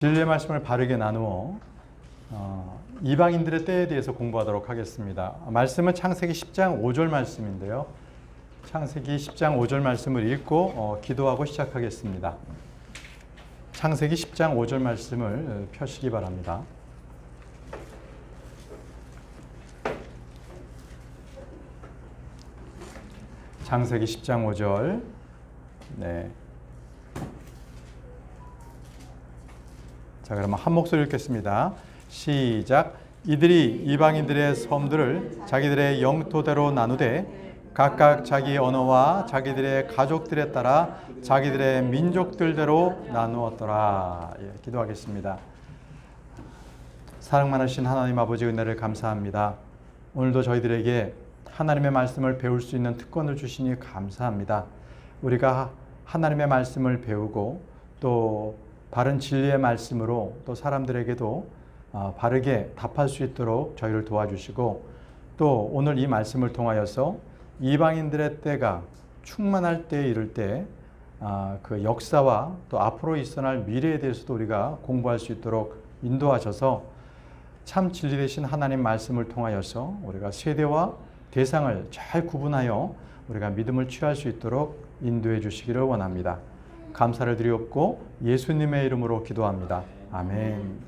진리의 말씀을 바르게 나누어 이방인들의 때에 대해서 공부하도록 하겠습니다. 말씀은 창세기 10장 5절 말씀인데요. 창세기 10장 5절 말씀을 읽고 기도하고 시작하겠습니다. 창세기 10장 5절 말씀을 펴시기 바랍니다. 창세기 10장 5절. 네. 자, 그러면 한 목소리 읽겠습니다. 시작. 이들이 이방인들의 섬들을 자기들의 영토대로 나누되 각각 자기 언어와 자기들의 가족들에 따라 자기들의 민족들대로 나누었더라. 기도하겠습니다. 사랑 많으신 하나님 아버지 은혜를 감사합니다. 오늘도 저희들에게 하나님의 말씀을 배울 수 있는 특권을 주시니 감사합니다. 우리가 하나님의 말씀을 배우고 또 바른 진리의 말씀으로 또 사람들에게도 바르게 답할 수 있도록 저희를 도와주시고, 또 오늘 이 말씀을 통하여서 이방인들의 때가 충만할 때에 이를 때 그 역사와 또 앞으로 있어날 미래에 대해서도 우리가 공부할 수 있도록 인도하셔서 참 진리 되신 하나님 말씀을 통하여서 우리가 세대와 대상을 잘 구분하여 우리가 믿음을 취할 수 있도록 인도해 주시기를 원합니다. 감사를 드리옵고 예수님의 이름으로 기도합니다. 아멘.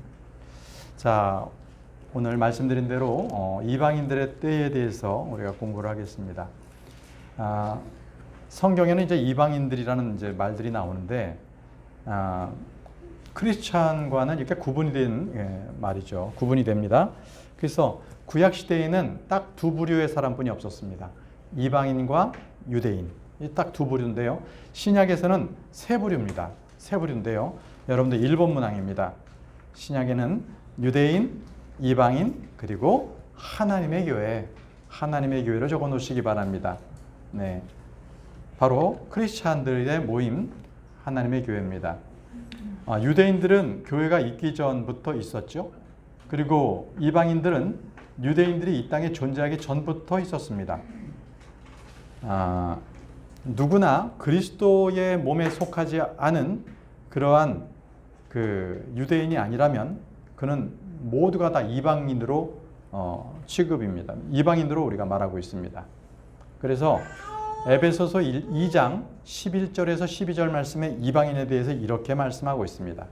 자, 오늘 말씀드린 대로 이방인들의 때에 대해서 우리가 공부를 하겠습니다. 성경에는 이제 이방인들이라는 이제 말들이 나오는데 크리스찬과는 이렇게 구분이 된 말이죠. 구분이 됩니다. 그래서 구약 시대에는 딱 두 부류의 사람뿐이 없었습니다. 이방인과 유대인. 딱 두 부류인데요. 신약에서는 세 부류입니다. 세 부류인데요. 여러분들 1번 문항입니다. 신약에는 유대인, 이방인, 그리고 하나님의 교회. 하나님의 교회를 적어 놓으시기 바랍니다. 네, 바로 크리스찬들의 모임, 하나님의 교회입니다. 유대인들은 교회가 있기 전부터 있었죠. 그리고 이방인들은 유대인들이 이 땅에 존재하기 전부터 있었습니다. 누구나 그리스도의 몸에 속하지 않은 그러한 그 유대인이 아니라면 그는 모두가 다 이방인으로 취급입니다. 이방인으로 우리가 말하고 있습니다. 그래서 에베소서 2장 11절에서 12절 말씀에 이방인에 대해서 이렇게 말씀하고 있습니다.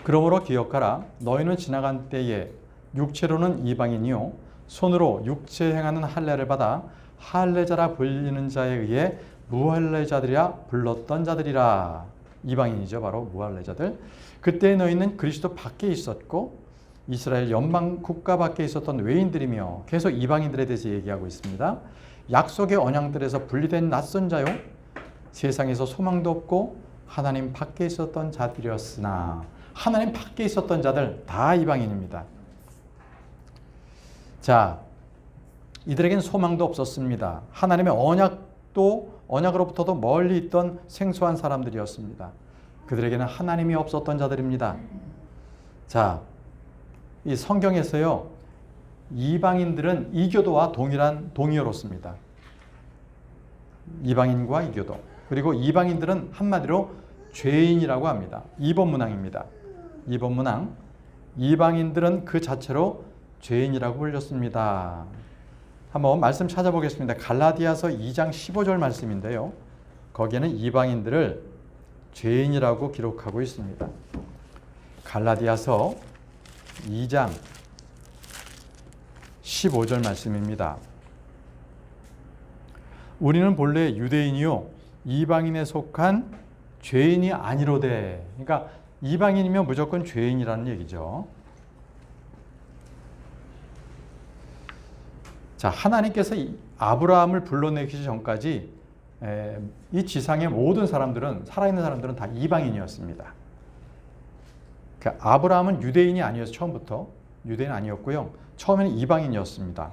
그러므로 기억하라. 너희는 지나간 때에 육체로는 이방인이요 손으로 육체 행하는 할례를 받아 할례자라 불리는 자에 의해 무할례자들이라 불렀던 자들이라. 이방인이죠. 바로 무할례자들. 그때 너희는 그리스도 밖에 있었고 이스라엘 연방 국가 밖에 있었던 외인들이며, 계속 이방인들에 대해서 얘기하고 있습니다. 약속의 언약들에서 분리된 낯선 자요 세상에서 소망도 없고 하나님 밖에 있었던 자들이었으나, 하나님 밖에 있었던 자들 다 이방인입니다. 자, 이들에겐 소망도 없었습니다. 하나님의 언약으로부터도 멀리 있던 생소한 사람들이었습니다. 그들에게는 하나님이 없었던 자들입니다. 자, 이 성경에서요, 이방인들은 이교도와 동의어로 씁니다. 이방인과 이교도. 그리고 이방인들은 한마디로 죄인이라고 합니다. 2번 문항입니다. 2번 문항. 이방인들은 그 자체로 죄인이라고 불렸습니다. 한번 말씀 찾아보겠습니다. 갈라디아서 2장 15절 말씀인데요. 거기에는 이방인들을 죄인이라고 기록하고 있습니다. 갈라디아서 2장 15절 말씀입니다. 우리는 본래 유대인이요 이방인에 속한 죄인이 아니로되. 그러니까 이방인이면 무조건 죄인이라는 얘기죠. 자, 하나님께서 아브라함을 불러내기 전까지 이 지상의 모든 사람들은, 살아있는 사람들은 다 이방인이었습니다. 그러니까 아브라함은 유대인이 아니어서 처음부터 유대인 아니었고요. 처음에는 이방인이었습니다.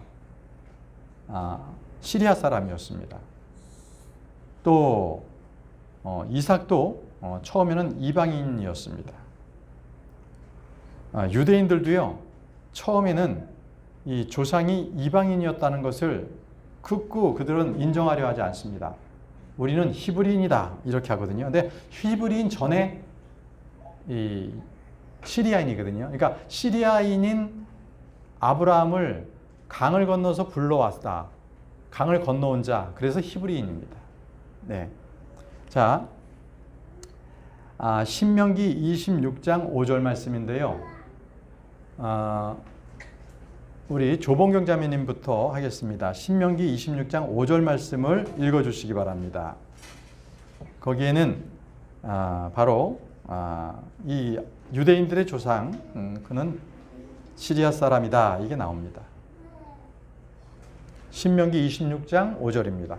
시리아 사람이었습니다. 또 이삭도 처음에는 이방인이었습니다. 유대인들도요, 처음에는 이 조상이 이방인이었다는 것을 극구 그들은 인정하려 하지 않습니다. 우리는 히브리인이다 이렇게 하거든요. 근데 히브리인 전에 이 시리아인이거든요. 그러니까 시리아인인 아브라함을 강을 건너서 불러왔다. 강을 건너온 자. 그래서 히브리인입니다. 네. 자, 신명기 26장 5절 말씀인데요. 우리 조봉경 자매님부터 하겠습니다. 신명기 26장 5절 말씀을 읽어주시기 바랍니다. 거기에는 바로 이 유대인들의 조상, 그는 시리아 사람이다. 이게 나옵니다. 신명기 26장 5절입니다.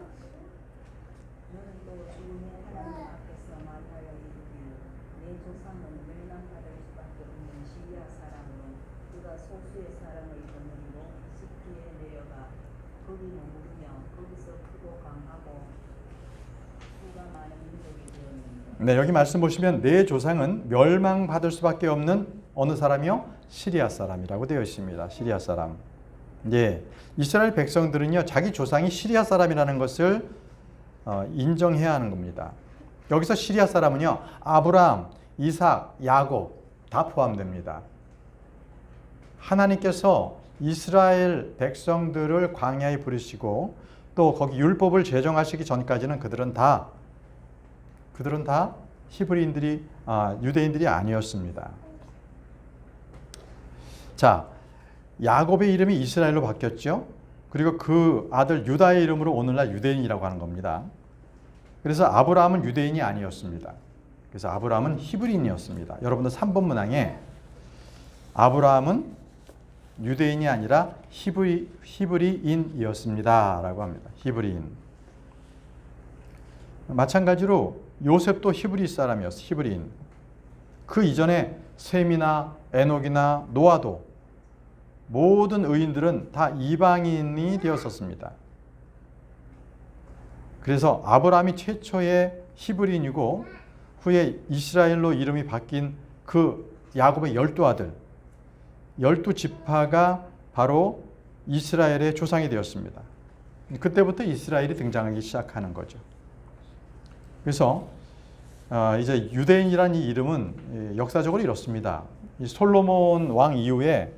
네, 여기 말씀 보시면 내 조상은 멸망받을 수밖에 없는 어느 사람이요? 시리아 사람이라고 되어 있습니다. 시리아 사람. 예, 이스라엘 백성들은요, 자기 조상이 시리아 사람이라는 것을 인정해야 하는 겁니다. 여기서 시리아 사람은요, 아브라함, 이삭, 야곱 다 포함됩니다. 하나님께서 이스라엘 백성들을 광야에 부르시고 또 거기 율법을 제정하시기 전까지는 그들은 다 히브리인들이 유대인들이 아니었습니다. 자, 야곱의 이름이 이스라엘로 바뀌었죠. 그리고 그 아들 유다의 이름으로 오늘날 유대인이라고 하는 겁니다. 그래서 아브라함은 유대인이 아니었습니다. 그래서 아브라함은 히브리인이었습니다. 여러분들 3번 문항에 아브라함은 유대인이 아니라 히브리인이었습니다 라고 합니다. 히브리인. 마찬가지로 요셉도 히브리 사람이었어요. 히브리인. 그 이전에 셈이나 에녹이나 노아도 모든 의인들은 다 이방인이 되었었습니다. 그래서 아브라함이 최초의 히브리인이고 후에 이스라엘로 이름이 바뀐 그 야곱의 12아들, 12지파가 바로 이스라엘의 조상이 되었습니다. 그때부터 이스라엘이 등장하기 시작하는 거죠. 그래서 이제 유대인이라는 이 이름은 역사적으로 이렇습니다. 이 솔로몬 왕 이후에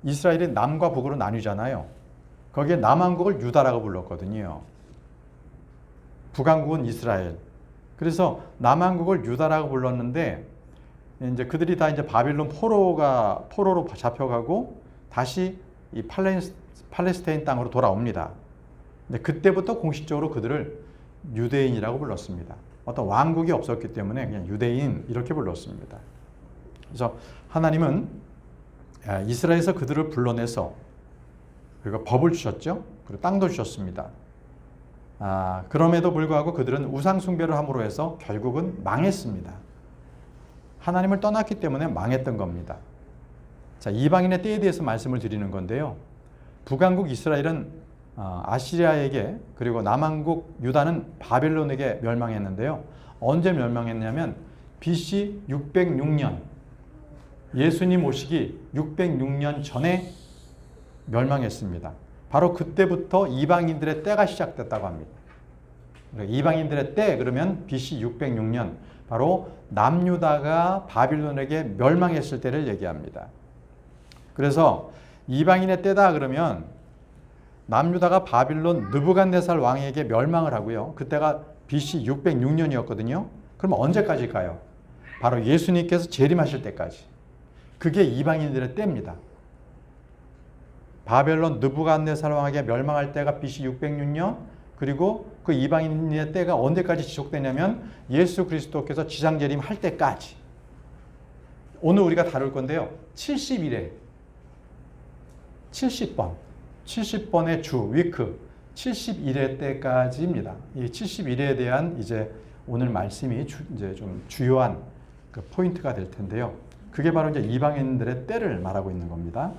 이스라엘이 남과 북으로 나뉘잖아요. 거기에 남왕국을 유다라고 불렀거든요. 북왕국은 이스라엘. 그래서 남왕국을 유다라고 불렀는데 이제 그들이 다 이제 바빌론 포로로 잡혀가고 다시 이 팔레스타인 땅으로 돌아옵니다. 근데 그때부터 공식적으로 그들을 유대인이라고 불렀습니다. 어떤 왕국이 없었기 때문에 그냥 유대인 이렇게 불렀습니다. 그래서 하나님은 이스라엘에서 그들을 불러내서 그리고 법을 주셨죠. 그리고 땅도 주셨습니다. 그럼에도 불구하고 그들은 우상 숭배를 함으로 해서 결국은 망했습니다. 하나님을 떠났기 때문에 망했던 겁니다. 자, 이방인의 때에 대해서 말씀을 드리는 건데요. 북왕국 이스라엘은 아시리아에게 그리고 남왕국 유다는 바벨론에게 멸망했는데요. 언제 멸망했냐면 BC 606년 예수님 오시기 606년 전에 멸망했습니다. 바로 그때부터 이방인들의 때가 시작됐다고 합니다. 이방인들의 때 그러면 BC 606년 바로 남유다가 바빌론에게 멸망했을 때를 얘기합니다. 그래서 이방인의 때다 그러면 남유다가 바빌론 느부갓네살 왕에게 멸망을 하고요. 그때가 BC 606년이었거든요. 그럼 언제까지일까요? 바로 예수님께서 재림하실 때까지. 그게 이방인들의 때입니다. 바벨론 느부갓네살 왕에게 멸망할 때가 BC 606년, 그리고 그 이방인의 때가 언제까지 지속되냐면 예수 그리스도께서 지상재림할 때까지. 오늘 우리가 다룰 건데요. 70일에 70번의 주, 위크, 70일의 때까지입니다. 이 70일에 대한 이제 오늘 말씀이 이제 좀 주요한 그 포인트가 될 텐데요. 그게 바로 이제 이방인들의 때를 말하고 있는 겁니다.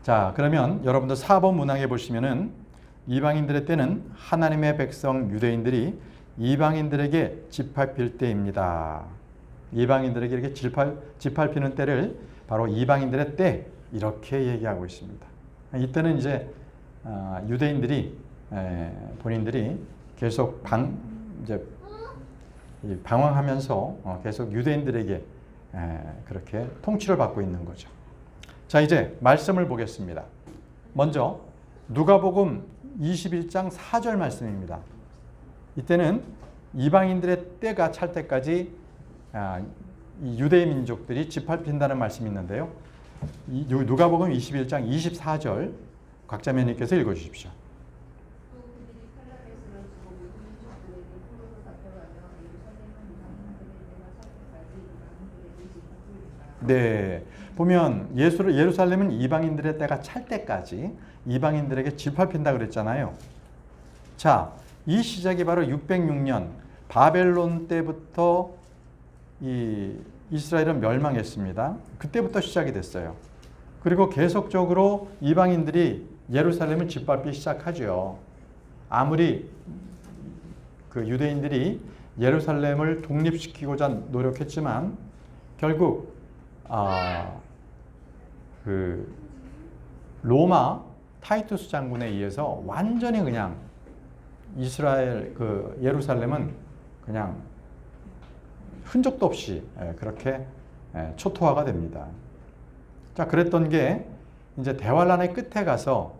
자, 그러면 여러분들 4번 문항에 보시면은 이방인들의 때는 하나님의 백성 유대인들이 이방인들에게 짓밟힐 때입니다. 이방인들에게 이렇게 짓밟히는 때를 바로 이방인들의 때 이렇게 얘기하고 있습니다. 이때는 이제 본인들이 계속 이제 방황하면서 계속 유대인들에게 그렇게 통치를 받고 있는 거죠. 자, 이제 말씀을 보겠습니다. 먼저 누가복음 21장 4절 말씀입니다. 이때는 이방인들의 때가 찰 때까지 이 유대인 민족들이 짓밟힌다는 말씀이 있는데요. 누가복음 21장 24절 각자매님께서 읽어주십시오. 네, 보면 예루살렘은 이방인들의 때가 찰 때까지 이방인들에게 짓밟힌다 그랬잖아요. 자, 이 시작이 바로 606년 바벨론 때부터 이 이스라엘은 멸망했습니다. 그때부터 시작이 됐어요. 그리고 계속적으로 이방인들이 예루살렘을 짓밟기 시작하죠. 아무리 그 유대인들이 예루살렘을 독립시키고자 노력했지만 결국 그 로마 타이투스 장군에 의해서 완전히 그냥 이스라엘 그 예루살렘은 그냥 흔적도 없이 그렇게 초토화가 됩니다. 자, 그랬던 게 이제 대환란의 끝에 가서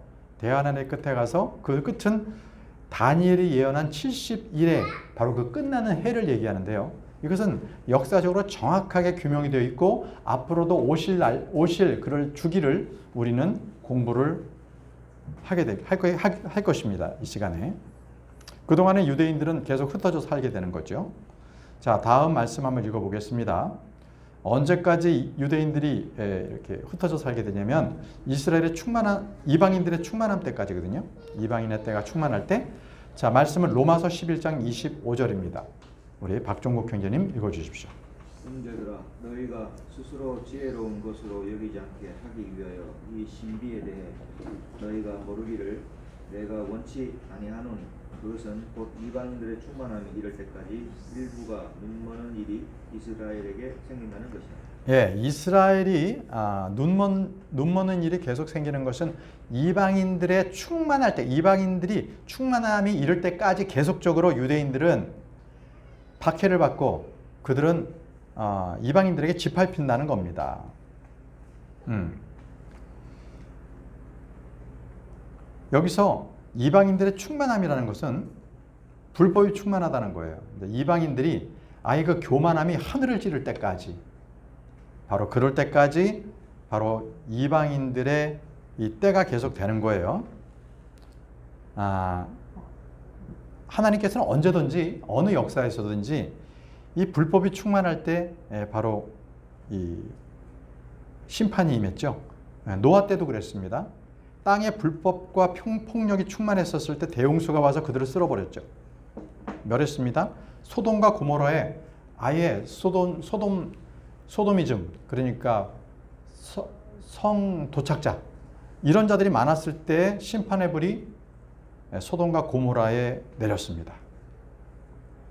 그 끝은 다니엘이 예언한 70일에 바로 그 끝나는 해를 얘기하는데요. 이것은 역사적으로 정확하게 규명이 되어 있고 앞으로도 오실 그럴 주기를 우리는 공부를 할 것입니다. 이 시간에. 그동안에 유대인들은 계속 흩어져 살게 되는 거죠. 자, 다음 말씀 한번 읽어보겠습니다. 언제까지 유대인들이 이렇게 흩어져 살게 되냐면 이스라엘의 이방인들의 충만함 때까지거든요. 이방인의 때가 충만할 때. 자, 말씀은 로마서 11장 25절입니다. 우리 박종국 형제님 읽어주십시오. 형제들아, 너희가 스스로 지혜로운 것으로 여기지 않게 하기 위하여 이 신비에 대해 너희가 모르기를 내가 원치 아니하노니 그것은 곧 이방인들의 충만함이 이를 때까지 일부가 눈머는 일이 이스라엘에게 생긴다는 것이다. 예, 이스라엘이 눈머는 일이 계속 생기는 것은 이방인들의 충만할 때, 이방인들이 충만함이 이를 때까지 계속적으로 유대인들은 박해를 받고 그들은 이방인들에게 짓밟힌다는 겁니다. 여기서 이방인들의 충만함이라는 것은 불법이 충만하다는 거예요. 이방인들이 아예 그 교만함이 하늘을 찌를 때까지, 바로 그럴 때까지 바로 이방인들의 이 때가 계속 되는 거예요. 하나님께서는 언제든지 어느 역사에서든지 이 불법이 충만할 때 바로 이 심판이 임했죠. 노아 때도 그랬습니다. 땅에 불법과 폭력이 충만했었을 때 대홍수가 와서 그들을 쓸어버렸죠. 멸했습니다. 소돔과 고모라에 아예 소도미즘, 그러니까 성 도착자, 이런 자들이 많았을 때 심판의 불이 소돔과 고모라에 내렸습니다.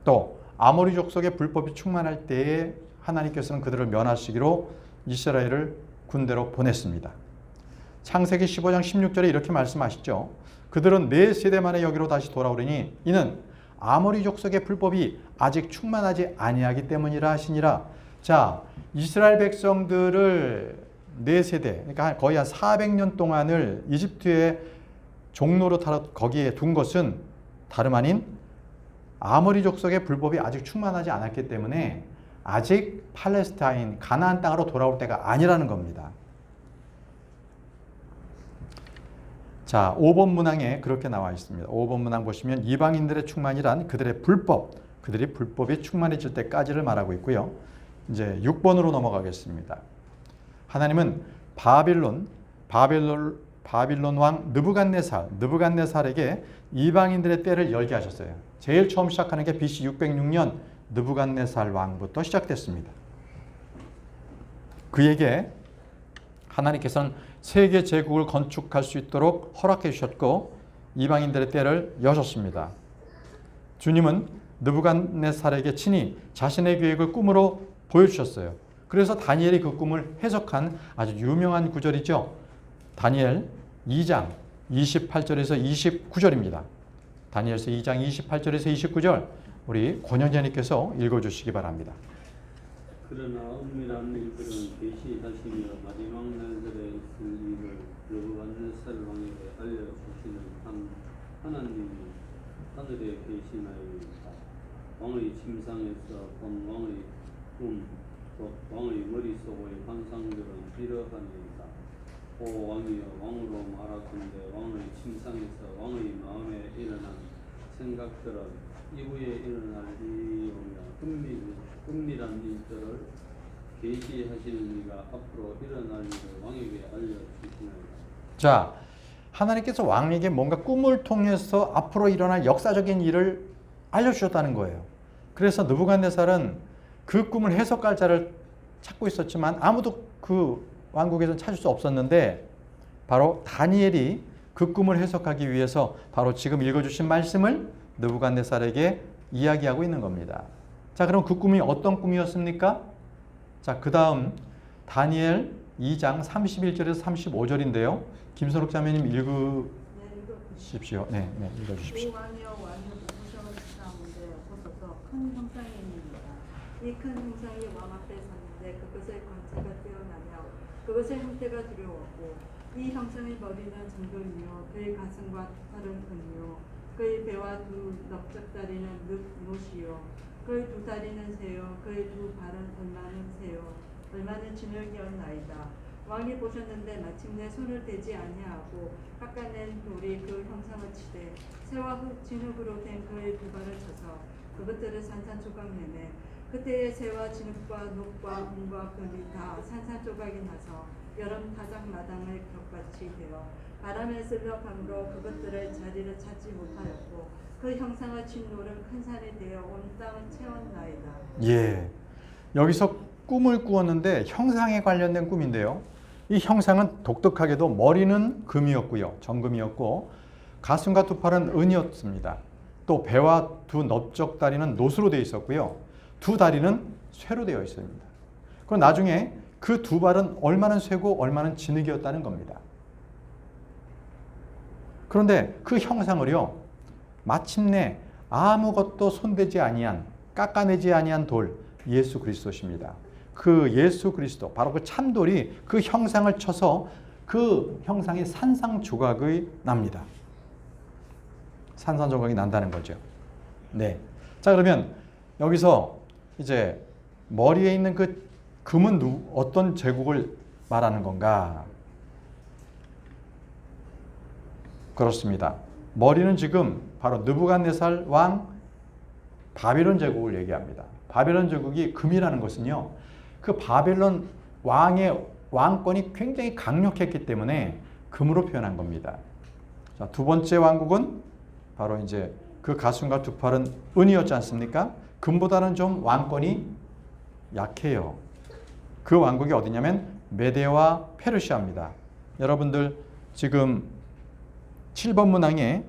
또 아모리 족속의 불법이 충만할 때에 하나님께서는 그들을 면하시기로 이스라엘을 군대로 보냈습니다. 창세기 15장 16절에 이렇게 말씀하시죠. 그들은 네 세대 만에 여기로 다시 돌아오리니 이는 아모리 족속의 불법이 아직 충만하지 아니하기 때문이라 하시니라. 자, 이스라엘 백성들을 네 세대, 그러니까 거의 한 400년 동안을 이집트의 종로로 거기에 둔 것은 다름 아닌 아모리 족속의 불법이 아직 충만하지 않았기 때문에 아직 팔레스타인, 가나안 땅으로 돌아올 때가 아니라는 겁니다. 자, 5번 문항에 그렇게 나와 있습니다. 5번 문항 보시면 이방인들의 충만이란 그들의 그들이 불법이 충만해질 때까지를 말하고 있고요. 이제 6번으로 넘어가겠습니다. 하나님은 바빌론 왕 느부갓네살에게 이방인들의 때를 열게 하셨어요. 제일 처음 시작하는 게 BC 606년 느부갓네살 왕부터 시작됐습니다. 그에게 하나님께서는 세계 제국을 건축할 수 있도록 허락해 주셨고 이방인들의 때를 여셨습니다. 주님은 느부갓네살에게 친히 자신의 계획을 꿈으로 보여주셨어요. 그래서 다니엘이 그 꿈을 해석한 아주 유명한 구절이죠. 다니엘 2장 28절에서 29절입니다. 다니엘서 2장 28절에서 29절 우리 권영재님께서 읽어주시기 바랍니다. 그러나 은밀한 일들은 계시하시며 마지막 날들에 있을 일을 느부갓네살 왕에게 알려주시는 한 하나님이 하늘에 계시나이다. 왕의 침상에서 본 왕의 곧 왕의 머릿속의 환상들은 이러하니이다. 오 왕이여, 왕으로 말하건대 왕의 침상에서 왕의 마음에 일어난 생각들은 이후에 일어날 일이오며 은밀한 일들을 계시하시는 이가 앞으로 일어날 일을 왕에게 알려주시나이다. 자, 하나님께서 왕에게 뭔가 꿈을 통해서 앞으로 일어날 역사적인 일을 알려주셨다는 거예요. 그래서 느부갓네살은 그 꿈을 해석할 자를 찾고 있었지만 아무도 그 왕국에서는 찾을 수 없었는데 바로 다니엘이 그 꿈을 해석하기 위해서 바로 지금 읽어주신 말씀을 느부갓네살에게 이야기하고 있는 겁니다. 자, 그럼 그 꿈이 어떤 꿈이었습니까? 자, 그 다음 다니엘 2장 31절에서 35절인데요. 김선욱 자매님 읽으십시오. 네, 읽어주십시오. 주 왕이여 왕이 부부셔사오는데 보소서 큰 형상입니다. 이 큰 형상이 왕 앞에 섰는데 그것의 권체가 뛰어나며 그것의 형태가 두려웠고 이 형상의 머리는 정글이며 그의 가슴과 털은 은이요 그의 배와 두 넓적다리는 늑노시요 그의 두 다리는 새요 그의 두 발은 얼마는 새요 얼마는 진흙이었나이다. 왕이 보셨는데 마침내 손을 대지 아니하고 깎아낸 돌이 그 형상을 치되 새와 진흙으로 된 그의 두 발을 쳐서 그것들을 산산조각 내매 그때에 새와 진흙과 녹과 운과 금이 다 산산조각이 나서 여름 타작 마당의 벽같이 되어 바람에 쓸려 감으로 그것들의 자리를 찾지 못하였고 그 형상을 친 돌은 큰 산이 되어 온 땅을 채웠나이다. 예, 여기서 꿈을 꾸었는데 형상에 관련된 꿈인데요. 이 형상은 독특하게도 머리는 금이었고요, 정금이었고 가슴과 두 팔은 은이었습니다. 또 배와 두 넓적 다리는 노수로 되어 있었고요. 두 다리는 쇠로 되어 있습니다. 그럼 나중에 그 두 발은 얼마는 쇠고 얼마는 진흙이었다는 겁니다. 그런데 그 형상을요, 마침내 아무것도 손대지 아니한, 깎아내지 아니한 돌, 예수 그리스도십니다. 그 예수 그리스도, 바로 그 참돌이 그 형상을 쳐서 그 형상이 산산조각이 납니다. 산산조각이 난다는 거죠. 네. 자, 그러면 여기서 이제 머리에 있는 그 금은 어떤 제국을 말하는 건가? 그렇습니다. 머리는 지금 바로 느부갓네살 왕 바벨론 제국을 얘기합니다. 바벨론 제국이 금이라는 것은요, 그 바벨론 왕의 왕권이 굉장히 강력했기 때문에 금으로 표현한 겁니다. 자, 두 번째 왕국은 바로 이제 그 가슴과 두 팔은 은이었지 않습니까? 금보다는 좀 왕권이 약해요. 그 왕국이 어디냐면 메데와 페르시아입니다. 여러분들 지금 7번 문항에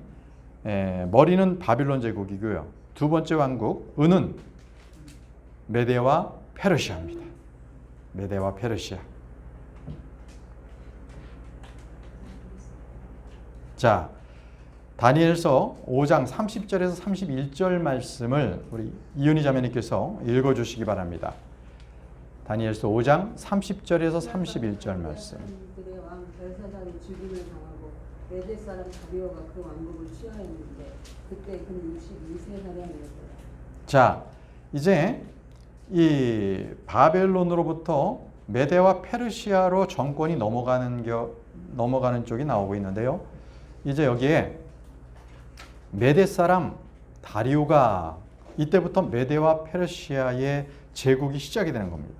머리는 바빌론 제국이고요. 두 번째 왕국 은은 메데와 페르시아입니다. 메데와 페르시아. 자, 다니엘서 5장 30절에서 31절 말씀을 우리 이은희 자매님께서 읽어주시기 바랍니다. 다니엘서 5장 30절에서 31절 말씀. 그들의 왕 벨사살이 죽임을 당하고 메대 사람 다리오가 그 왕국을 취하였는데 그때 그는 62세 사람이었더라. 자, 이제 이 바벨론으로부터 메데와 페르시아로 정권이 넘어가는 쪽이 나오고 있는데요. 이제 여기에 메데 사람 다리오가 이때부터 메데와 페르시아의 제국이 시작이 되는 겁니다.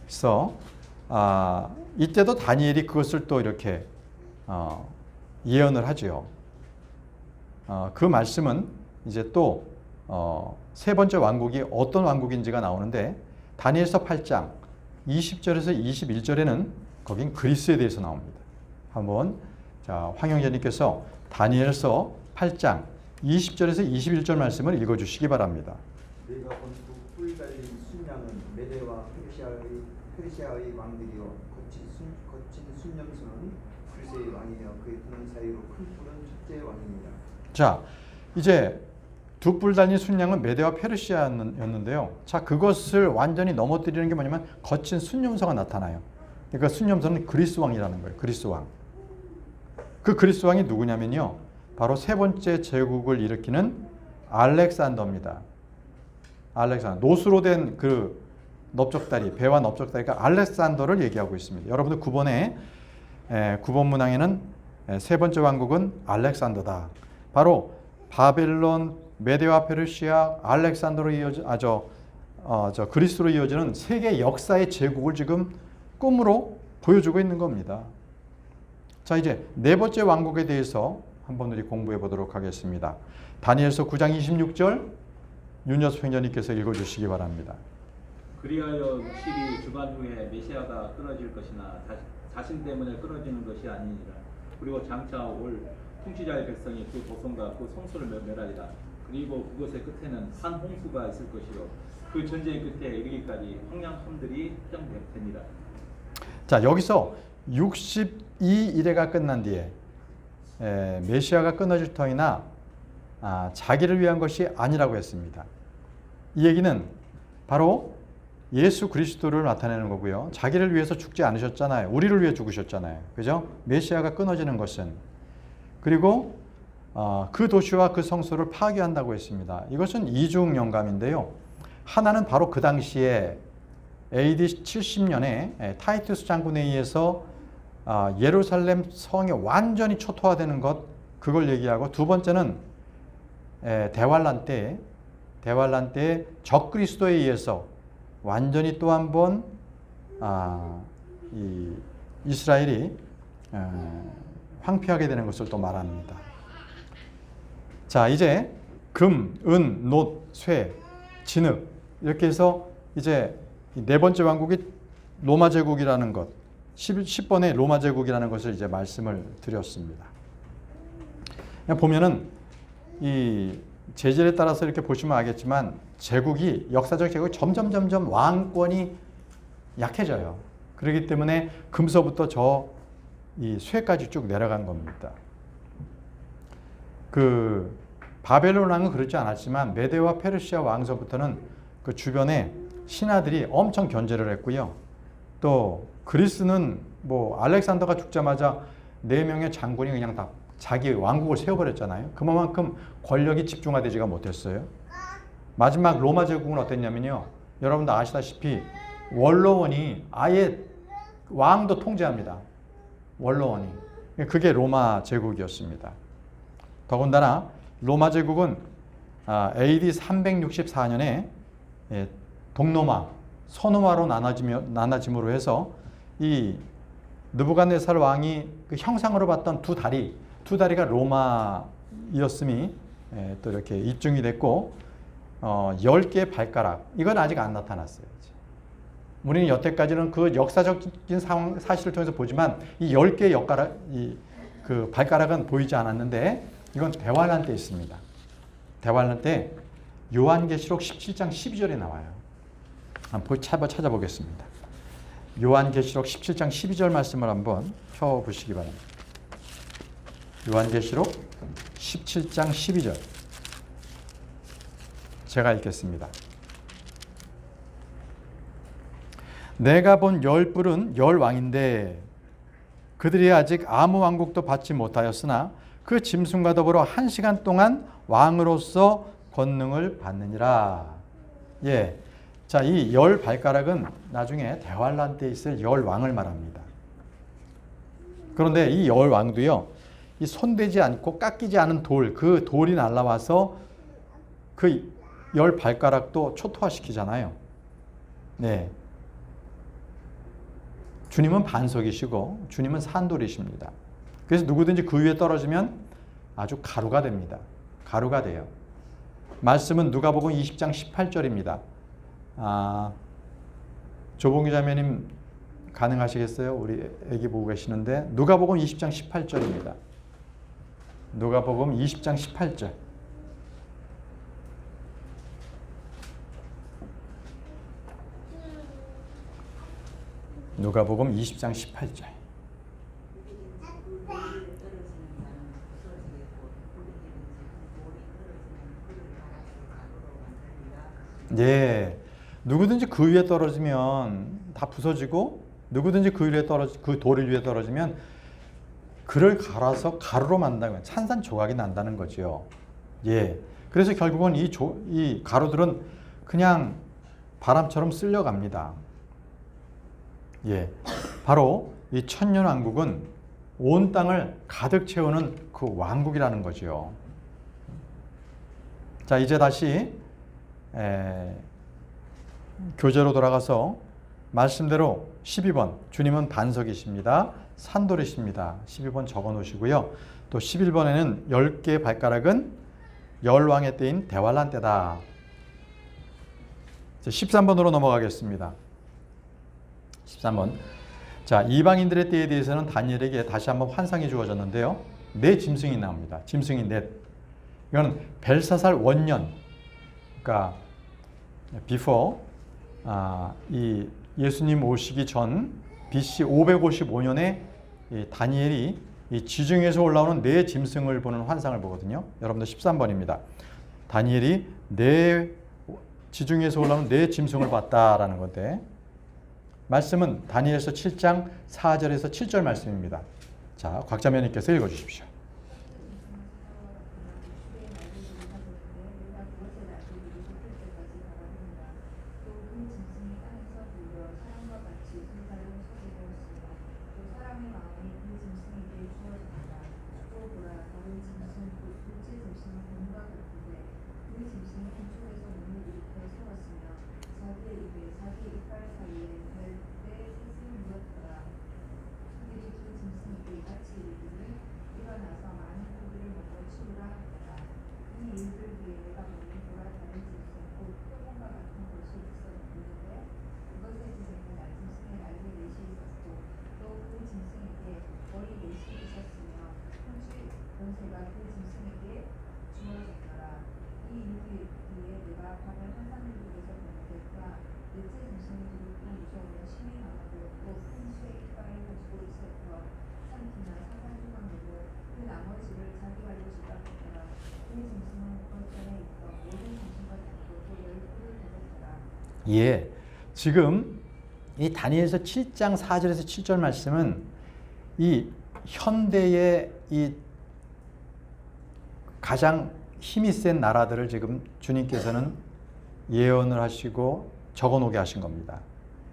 그래서 이때도 다니엘이 그것을 또 이렇게 예언을 하죠. 그 말씀은 이제 또 세 번째 왕국이 어떤 왕국인지가 나오는데 다니엘서 8장 20절에서 21절에는 거긴 그리스에 대해서 나옵니다. 한번 자, 황영재님께서 다니엘서 8장 20절에서 21절 말씀을 읽어주시기 바랍니다. 너희가 본 뿔 달린 순양은 메데와 페르시아의 왕들이요 거친 순념수는 그리스의 왕이며 그의 두 사이로 큰 뿔은 첫째 왕입니다. 자, 이제 두 뿔 달린 순양은 메대와 페르시아였는데요. 자, 그것을 완전히 넘어뜨리는 게 뭐냐면 거친 순념서가 나타나요. 그러니까 순념서는 그리스 왕이라는 거예요. 그리스 왕. 그 그리스 왕이 누구냐면요. 바로 세 번째 제국을 일으키는 알렉산더입니다. 알렉산더. 노수로 된 그 넓적다리, 배와 넓적다리가 알렉산더를 얘기하고 있습니다. 여러분들 9번 문항에는 세 번째 왕국은 알렉산더다. 바로 바벨론, 메대와 페르시아, 알렉산더로 그리스로 이어지는 세계 역사의 제국을 지금 꿈으로 보여주고 있는 겁니다. 자, 이제 네 번째 왕국에 대해서 한번 우리 공부해 보도록 하겠습니다. 다니엘서 9장 26절 윤여수 행전님께서 읽어주시기 바랍니다. 그리하여 60이 주간 후에 메시아가 끊어질 것이나 자신 때문에 끊어지는 것이 아니니라. 그리고 장차 올 통치자의 백성이 그 도성과 그 성소를 멸하리라. 그리고 그것의 끝에는 한 홍수가 있을 것이요 그 전쟁의 끝에 이르기까지 황량함들이 형되니라. 자, 여기서 62일회가 끝난 뒤에 메시아가 끊어질 터이나 자기를 위한 것이 아니라고 했습니다. 이 얘기는 바로 예수 그리스도를 나타내는 거고요. 자기를 위해서 죽지 않으셨잖아요. 우리를 위해 죽으셨잖아요. 그죠? 메시아가 끊어지는 것은. 그리고 그 도시와 그 성소를 파괴한다고 했습니다. 이것은 이중 영감인데요. 하나는 바로 그 당시에 AD 70년에 타이투스 장군에 의해서 예루살렘 성이 완전히 초토화되는 것, 그걸 얘기하고, 두 번째는 대환란 때 적그리스도에 의해서 완전히 또 한 번 이스라엘이 황폐하게 되는 것을 또 말합니다. 자, 이제 금, 은, 놋, 쇠, 진흙 이렇게 해서 이제 네 번째 왕국이 로마 제국이라는 것, 10번의 로마 제국이라는 것을 이제 말씀을 드렸습니다. 보면은 이 제절에 따라서 이렇게 보시면 알겠지만 제국이, 역사적 제국이 점점 왕권이 약해져요. 그렇기 때문에 금서부터 이 쇠까지 쭉 내려간 겁니다. 그 바벨론 왕은 그렇지 않았지만 메대와 페르시아 왕서부터는 그 주변에 신하들이 엄청 견제를 했고요. 또 그리스는 뭐 알렉산더가 죽자마자 4명의 장군이 그냥 다 자기 왕국을 세워버렸잖아요. 그만큼 권력이 집중화되지가 못했어요. 마지막 로마 제국은 어땠냐면요. 여러분도 아시다시피 원로원이 아예 왕도 통제합니다. 원로원이. 그게 로마 제국이었습니다. 더군다나 로마 제국은 AD 364년에 동로마, 서노마로 나눠짐으로 해서 이 느부갓네살 왕이 그 형상으로 봤던 두 다리가 로마이었음이 또 이렇게 입증이 됐고, 10개의 발가락, 이건 아직 안 나타났어요. 우리는 여태까지는 그 역사적인 사실을 통해서 보지만 이 10개의 그 발가락은 보이지 않았는데, 이건 대환란 때 있습니다. 대환란 때 요한계시록 17장 12절에 나와요. 한번 찾아보겠습니다. 요한계시록 17장 12절 말씀을 한번 펴보시기 바랍니다. 요한계시록 17장 12절 제가 읽겠습니다. 내가 본 10뿔은 10왕인데 그들이 아직 아무 왕국도 받지 못하였으나 그 짐승과 더불어 1시간 동안 왕으로서 권능을 받느니라. 예. 자, 이 10발가락은 나중에 대환란 때 있을 10왕을 말합니다. 그런데 이 10왕도요, 이 손대지 않고 깎이지 않은 그 돌이 날라와서 그 10발가락도 초토화시키잖아요. 네. 주님은 반석이시고 주님은 산돌이십니다. 그래서 누구든지 그 위에 떨어지면 아주 가루가 됩니다. 가루가 돼요. 말씀은 누가복음 20장 18절입니다. 조봉기 자매님 가능하시겠어요? 우리 애기 보고 계시는데 누가복음 20장 18절입니다. 누가복음 20장 18절. 누가복음 20장 18절. 예. 누구든지 그 위에 떨어지면 다 부서지고 누구든지 그 위에 그 돌 위에 떨어지면 그를 갈아서 가루로 만든다면 산산조각이 난다는 거죠. 예. 그래서 결국은 이 가루들은 그냥 바람처럼 쓸려갑니다. 예. 바로 이 천년왕국은 온 땅을 가득 채우는 그 왕국이라는 거죠. 자, 이제 다시 교재로 돌아가서 말씀대로 12번 주님은 반석이십니다. 산돌이십니다. 12번 적어 놓으시고요. 또 11번에는 10개의 발가락은 열왕의 때인 대환란 때다. 13번으로 넘어가겠습니다. 13번. 자, 이방인들의 때에 대해서는 다니엘에게 다시 한번 환상이 주어졌는데요. 네 짐승이 나옵니다. 짐승이 넷. 이건 벨사살 원년, 그러니까 before 이 예수님 오시기 전 BC 555년에 이 다니엘이 이 지중해에서 올라오는 네 짐승을 보는 환상을 보거든요. 여러분들 13번입니다. 다니엘이 지중해에서 올라오는 네 짐승을 봤다라는 건데 말씀은 다니엘서 7장 4절에서 7절 말씀입니다. 자, 곽자매님께서 읽어주십시오. 예, 지금 이 다니엘서 7장 4절에서 7절 말씀은 이 현대의 이 가장 힘이 센 나라들을 지금 주님께서는 예언을 하시고 적어놓게 하신 겁니다.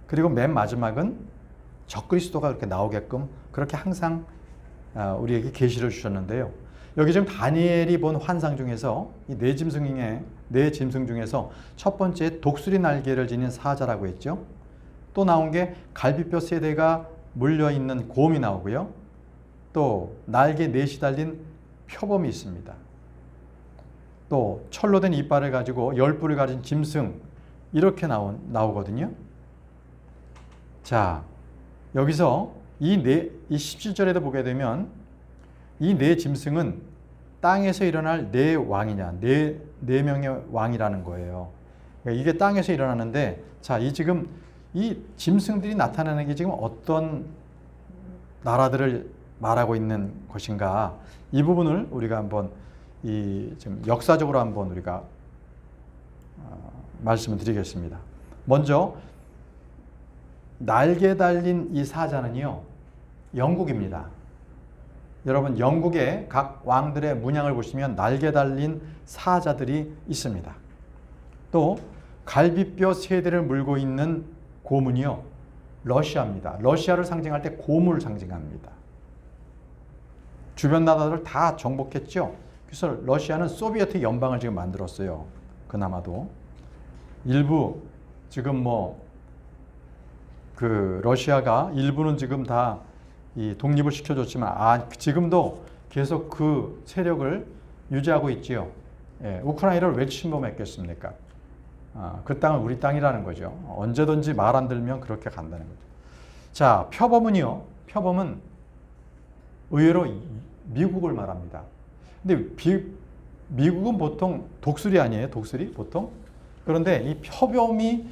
그리고 맨 마지막은 적그리스도가 그렇게 나오게끔 그렇게 항상 우리에게 계시를 주셨는데요. 여기 지금 다니엘이 본 환상 중에서 이 네 짐승 중에서 첫 번째 독수리 날개를 지닌 사자라고 했죠. 또 나온 게 갈비뼈 세 대가 물려있는 곰이 나오고요. 또 날개 넷이 달린 표범이 있습니다. 또 철로 된 이빨을 가지고 10뿔을 가진 짐승 이렇게 나오거든요. 자, 여기서 이 17절에도 보게 되면 이 네 짐승은 땅에서 일어날 네 왕이냐, 네 명의 왕이라는 거예요. 그러니까 이게 땅에서 일어나는데, 자, 지금 이 짐승들이 나타나는 게 지금 어떤 나라들을 말하고 있는 것인가? 이 부분을 우리가 한번 좀 역사적으로 한번 우리가 말씀을 드리겠습니다. 먼저 날개 달린 이 사자는요, 영국입니다. 여러분, 영국의 각 왕들의 문양을 보시면 날개 달린 사자들이 있습니다. 또 갈비뼈 세 대를 물고 있는 곰은요, 러시아입니다. 러시아를 상징할 때 곰을 상징합니다. 주변 나라들을 다 정복했죠. 그래서 러시아는 소비에트 연방을 지금 만들었어요. 그나마도 일부 지금 러시아가 일부는 지금 다 이 독립을 시켜줬지만 지금도 계속 그 세력을 유지하고 있지요. 예, 우크라이나를 왜 침범했겠습니까? 그 땅은 우리 땅이라는 거죠. 언제든지 말 안 들면 그렇게 간다는 거죠. 자, 표범은요. 표범은 의외로 미국을 말합니다. 근데 미국은 보통 독수리 아니에요? 독수리 보통? 그런데 이 표범이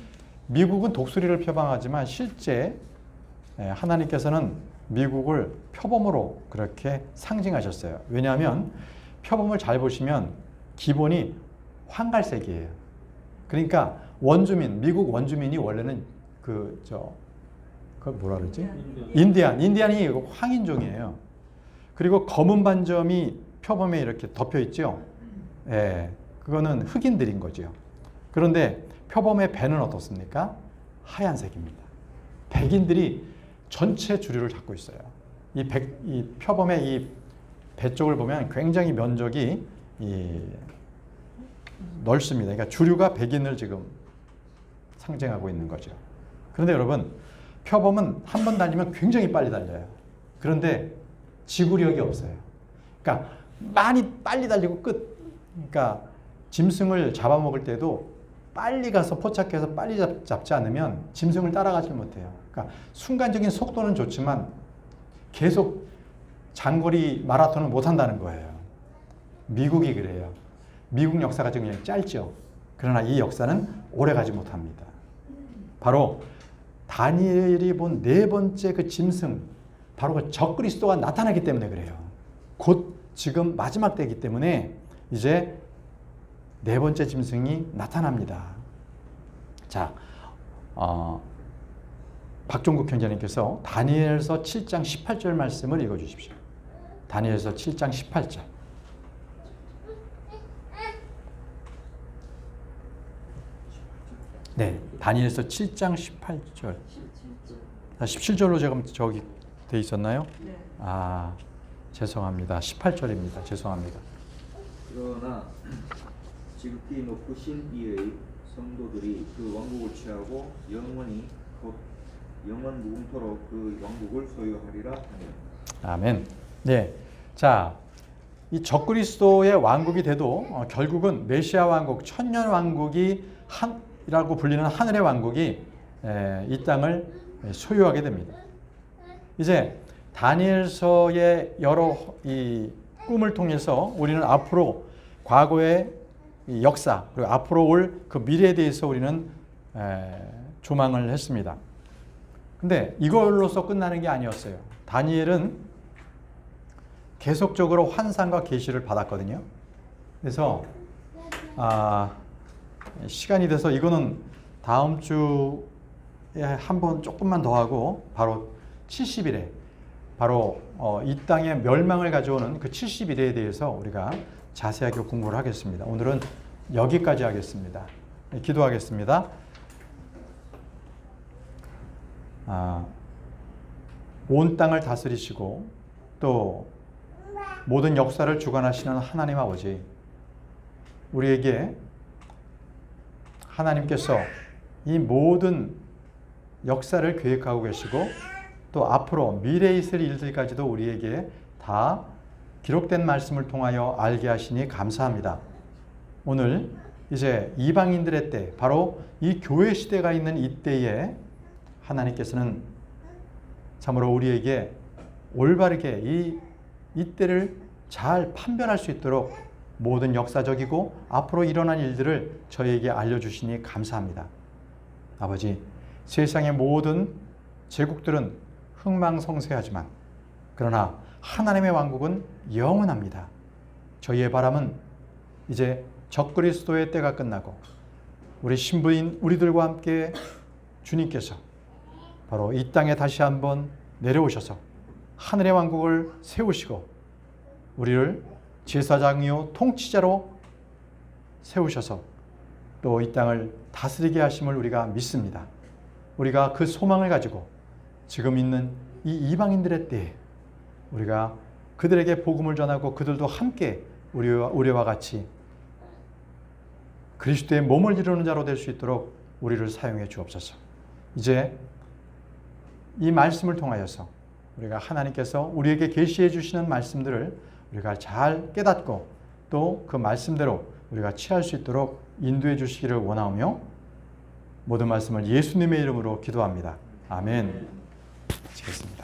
미국은 독수리를 표방하지만 실제 하나님께서는 미국을 표범으로 그렇게 상징하셨어요. 왜냐하면 표범을 잘 보시면 기본이 황갈색이에요. 그러니까 원주민, 미국 원주민이 원래는 그 뭐라 그러지? 인디안이 황인종이에요. 그리고 검은 반점이 표범에 이렇게 덮여 있죠. 예, 그거는 흑인들인 거죠. 그런데 표범의 배는 어떻습니까? 하얀색입니다. 백인들이 전체 주류를 잡고 있어요. 이 표범의 이 배 쪽을 보면 굉장히 면적이 넓습니다. 그러니까 주류가 백인을 지금 상징하고 있는 거죠. 그런데 여러분, 표범은 한 번 달리면 굉장히 빨리 달려요. 그런데 지구력이 없어요. 그러니까 많이 빨리 달리고 끝. 그러니까 짐승을 잡아먹을 때도 빨리 가서 포착해서 빨리 잡지 않으면 짐승을 따라가지 못해요. 그러니까 순간적인 속도는 좋지만 계속 장거리 마라톤을 못한다는 거예요. 미국이 그래요. 미국 역사가 굉장히 짧죠. 그러나 이 역사는 오래가지 못합니다. 바로 다니엘이 본 네 번째 그 짐승, 바로 그 적그리스도가 나타나기 때문에 그래요. 곧 지금 마지막 때이기 때문에 이제 네 번째 짐승이 나타납니다. 자, 박종국 형제님께서 다니엘서 7장 18절 말씀을 읽어주십시오. 다니엘서 7장 18절. 네, 다니엘서 7장 18절. 17절로 제가 저기 돼 있었나요? 네. 아, 죄송합니다. 18절입니다. 죄송합니다. 그러나 지극히 높으신 이의 성도들이 그 왕국을 취하고 영원히 곧 영원 무궁토록 그 왕국을 소유하리라 하며. 아멘. 네. 자, 이 적그리스도의 왕국이 돼도 결국은 메시아 왕국, 천년 왕국이 이라고 불리는 하늘의 왕국이 이 땅을 소유하게 됩니다. 이제 다니엘서의 여러 이 꿈을 통해서 우리는 앞으로 과거의 이 역사 그리고 앞으로 올 그 미래에 대해서 우리는 조망을 했습니다. 근데 이걸로서 끝나는 게 아니었어요. 다니엘은 계속적으로 환상과 계시를 받았거든요. 그래서 시간이 돼서 이거는 다음 주에 한번 조금만 더 하고 바로 70일에 바로 이 땅의 멸망을 가져오는 그 70일에 대해서 우리가 자세하게 공부를 하겠습니다. 오늘은 여기까지 하겠습니다. 기도하겠습니다. 온 땅을 다스리시고 또 모든 역사를 주관하시는 하나님 아버지, 우리에게 하나님께서 이 모든 역사를 계획하고 계시고 또 앞으로 미래에 있을 일들까지도 우리에게 다 기록된 말씀을 통하여 알게 하시니 감사합니다. 오늘 이제 이방인들의 때, 바로 이 교회 시대가 있는 이때에 하나님께서는 참으로 우리에게 올바르게 이 때를 잘 판별할 수 있도록 모든 역사적이고 앞으로 일어난 일들을 저희에게 알려주시니 감사합니다. 아버지, 세상의 모든 제국들은 흥망성쇠하지만 그러나 하나님의 왕국은 영원합니다. 저희의 바람은 이제 적그리스도의 때가 끝나고 우리 신부인 우리들과 함께 주님께서 바로 이 땅에 다시 한번 내려오셔서 하늘의 왕국을 세우시고 우리를 제사장이요 통치자로 세우셔서 또 이 땅을 다스리게 하심을 우리가 믿습니다. 우리가 그 소망을 가지고 지금 있는 이 이방인들의 때에 우리가 그들에게 복음을 전하고 그들도 함께 우리와 같이 그리스도의 몸을 이루는 자로 될 수 있도록 우리를 사용해 주옵소서. 이제 이 말씀을 통하여서 우리가 하나님께서 우리에게 계시해 주시는 말씀들을 우리가 잘 깨닫고 또 그 말씀대로 우리가 취할 수 있도록 인도해 주시기를 원하오며 모든 말씀을 예수님의 이름으로 기도합니다. 아멘. 마치겠습니다.